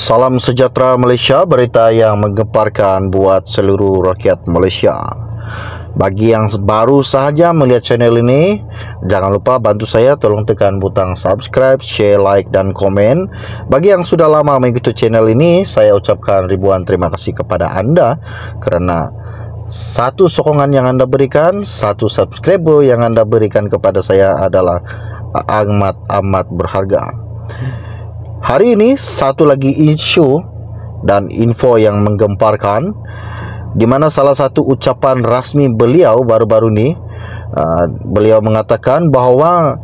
Salam sejahtera Malaysia, berita yang menggemparkan buat seluruh rakyat Malaysia. Bagi yang baru sahaja melihat channel ini, jangan lupa bantu saya, tolong tekan butang subscribe, share, like dan komen. Bagi yang sudah lama mengikuti channel ini, saya ucapkan ribuan terima kasih kepada anda kerana satu sokongan yang anda berikan, satu subscriber yang anda berikan kepada saya adalah amat berharga. Hari ini satu lagi isu dan info yang menggemparkan, di mana salah satu ucapan rasmi beliau baru-baru ini, beliau mengatakan bahawa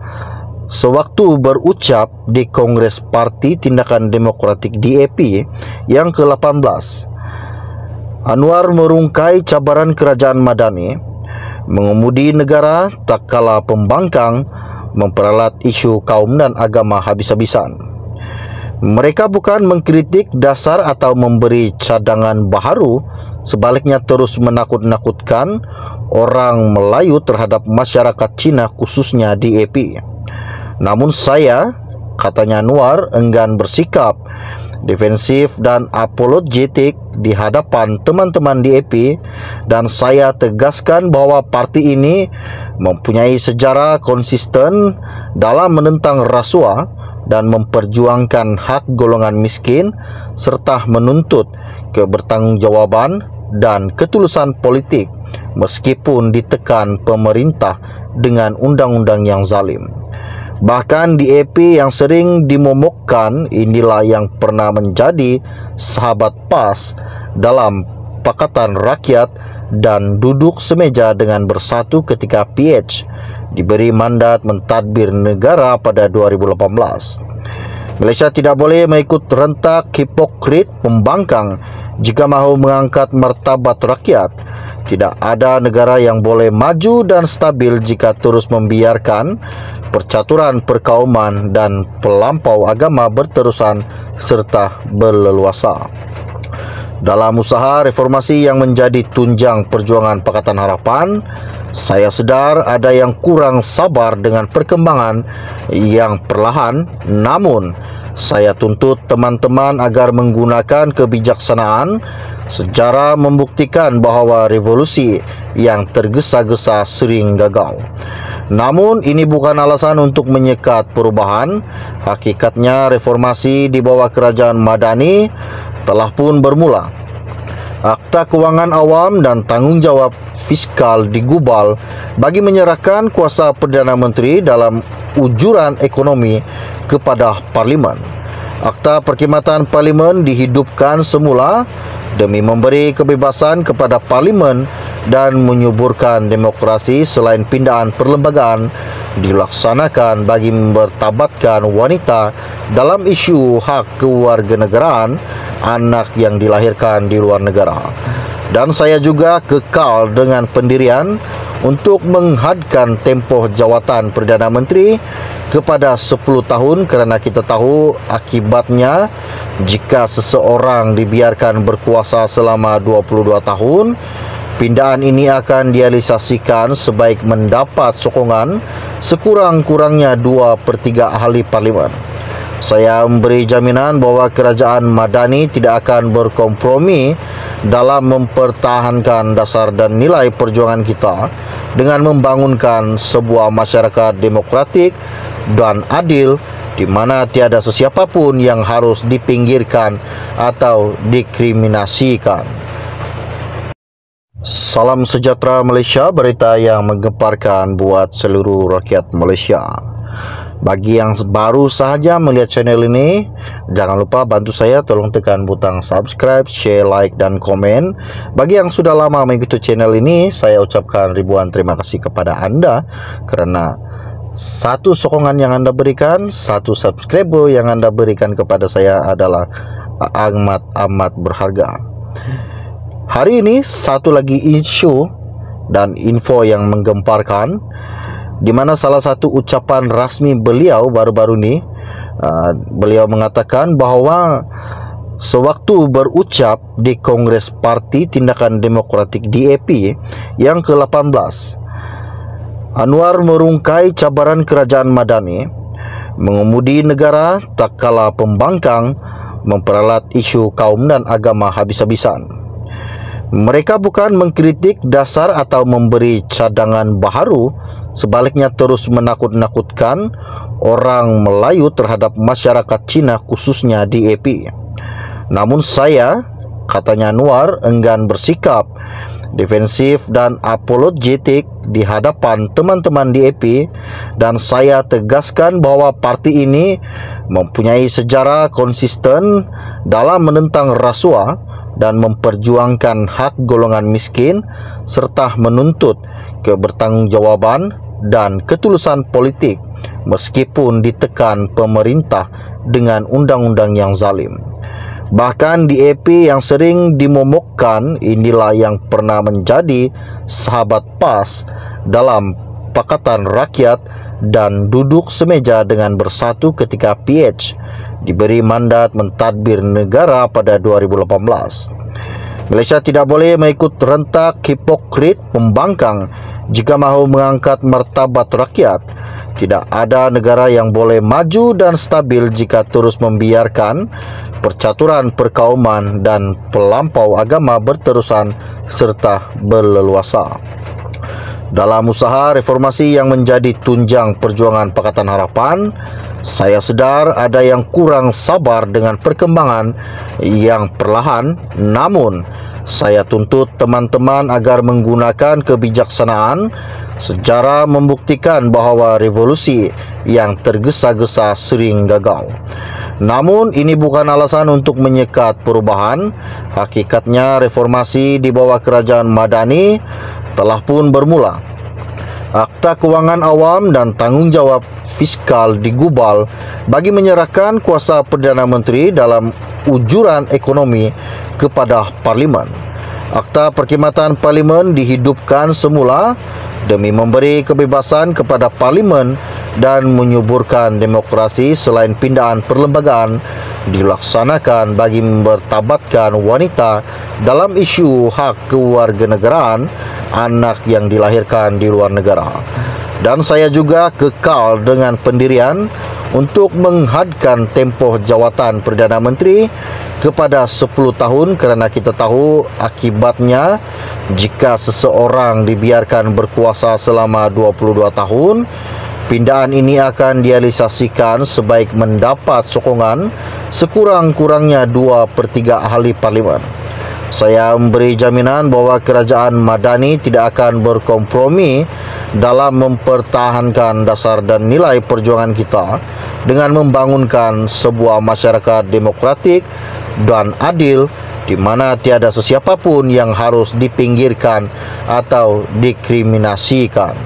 sewaktu berucap di Kongres Parti Tindakan Demokratik DAP yang ke-18, Anwar merungkai cabaran kerajaan Madani mengemudi negara tak kala pembangkang memperalat isu kaum dan agama habis-habisan. Mereka bukan mengkritik dasar atau memberi cadangan baharu, sebaliknya terus menakut-nakutkan orang Melayu terhadap masyarakat Cina khususnya DAP. Namun saya, katanya Anwar, enggan bersikap defensif dan apologetik di hadapan teman-teman DAP, dan saya tegaskan bahawa parti ini mempunyai sejarah konsisten dalam menentang rasuah dan memperjuangkan hak golongan miskin serta menuntut kebertanggungjawaban dan ketulusan politik meskipun ditekan pemerintah dengan undang-undang yang zalim. Bahkan DAP yang sering dimomokkan inilah yang pernah menjadi sahabat PAS dalam Pakatan Rakyat dan duduk semeja dengan Bersatu ketika PH diberi mandat mentadbir negara pada 2018. Malaysia tidak boleh mengikut rentak hipokrit pembangkang jika mahu mengangkat martabat rakyat. Tidak ada negara yang boleh maju dan stabil jika terus membiarkan percaturan perkauman dan pelampau agama berterusan serta berleluasa. Dalam usaha reformasi yang menjadi tunjang perjuangan Pakatan Harapan, saya sedar ada yang kurang sabar dengan perkembangan yang perlahan, namun saya tuntut teman-teman agar menggunakan kebijaksanaan sejarah membuktikan bahawa revolusi yang tergesa-gesa sering gagal. Namun ini bukan alasan untuk menyekat perubahan. Hakikatnya reformasi di bawah kerajaan Madani telah pun bermula. Akta Kewangan Awam dan Tanggungjawab Fiskal digubal bagi menyerahkan kuasa Perdana Menteri dalam ujuran ekonomi kepada Parlimen. Akta Perkhidmatan Parlimen dihidupkan semula demi memberi kebebasan kepada Parlimen dan menyuburkan demokrasi selain pindahan perlembagaan dilaksanakan bagi mempertabatkan wanita dalam isu hak kewarganegaraan anak yang dilahirkan di luar negara. Dan saya juga kekal dengan pendirian untuk menghadkan tempoh jawatan Perdana Menteri kepada 10 tahun kerana kita tahu akibatnya jika seseorang dibiarkan berkuasa selama 22 tahun, pindahan ini akan direalisasikan sebaik mendapat sokongan sekurang-kurangnya 2/3 ahli Parlimen. Saya memberi jaminan bahawa kerajaan Madani tidak akan berkompromi dalam mempertahankan dasar dan nilai perjuangan kita dengan membangunkan sebuah masyarakat demokratik dan adil di mana tiada sesiapa pun yang harus dipinggirkan atau diskriminasikan. Salam sejahtera Malaysia, berita yang menggemparkan buat seluruh rakyat Malaysia. Bagi yang baru sahaja melihat channel ini, jangan lupa bantu saya, tolong tekan butang subscribe, share, like dan komen. Bagi yang sudah lama mengikuti channel ini, saya ucapkan ribuan terima kasih kepada anda kerana satu sokongan yang anda berikan, satu subscriber yang anda berikan kepada saya adalah amat berharga. Hari ini satu lagi isu dan info yang menggemparkan, di mana salah satu ucapan rasmi beliau baru-baru ini, beliau mengatakan bahawa sewaktu berucap di Kongres Parti Tindakan Demokratik DAP yang ke-18, Anwar merungkai cabaran kerajaan Madani mengemudi negara tak kala pembangkang memperalat isu kaum dan agama habis-habisan. Mereka bukan mengkritik dasar atau memberi cadangan baharu, sebaliknya terus menakut-nakutkan orang Melayu terhadap masyarakat Cina khususnya di AP. Namun saya, katanya Anwar, enggan bersikap defensif dan apologetik di hadapan teman-teman di AP, dan saya tegaskan bahwa parti ini mempunyai sejarah konsisten dalam menentang rasuah dan memperjuangkan hak golongan miskin serta menuntut kebertanggungjawaban dan ketulusan politik meskipun ditekan pemerintah dengan undang-undang yang zalim. Bahkan di AP yang sering dimomokkan, inilah yang pernah menjadi sahabat PAS dalam Pakatan Rakyat dan duduk semeja dengan Bersatu ketika PH diberi mandat mentadbir negara pada 2018. Malaysia tidak boleh mengikut rentak hipokrit pembangkang jika mahu mengangkat martabat rakyat. Tidak ada negara yang boleh maju dan stabil jika terus membiarkan percaturan perkauman dan pelampau agama berterusan serta berleluasa. Dalam usaha reformasi yang menjadi tunjang perjuangan Pakatan Harapan, saya sedar ada yang kurang sabar dengan perkembangan yang perlahan, namun saya tuntut teman-teman agar menggunakan kebijaksanaan sejarah membuktikan bahawa revolusi yang tergesa-gesa sering gagal. Namun ini bukan alasan untuk menyekat perubahan. Hakikatnya reformasi di bawah kerajaan Madani telah pun bermula. Akta Kewangan Awam dan tanggungjawab fiskal digubal bagi menyerahkan kuasa Perdana Menteri dalam ujuran ekonomi kepada Parlimen. Akta Perkhidmatan Parlimen dihidupkan semula demi memberi kebebasan kepada Parlimen dan menyuburkan demokrasi selain pindahan perlembagaan dilaksanakan bagi mempertabatkan wanita dalam isu hak kewarganegaraan anak yang dilahirkan di luar negara. Dan saya juga kekal dengan pendirian untuk menghadkan tempoh jawatan Perdana Menteri kepada 10 tahun kerana kita tahu akibatnya jika seseorang dibiarkan berkuasa selama 22 tahun, pindahan ini akan direalisasikan sebaik mendapat sokongan sekurang-kurangnya 2/3 ahli Parlimen. Saya memberi jaminan bahawa kerajaan Madani tidak akan berkompromi dalam mempertahankan dasar dan nilai perjuangan kita dengan membangunkan sebuah masyarakat demokratik dan adil di mana tiada sesiapa pun yang harus dipinggirkan atau dikriminasikan.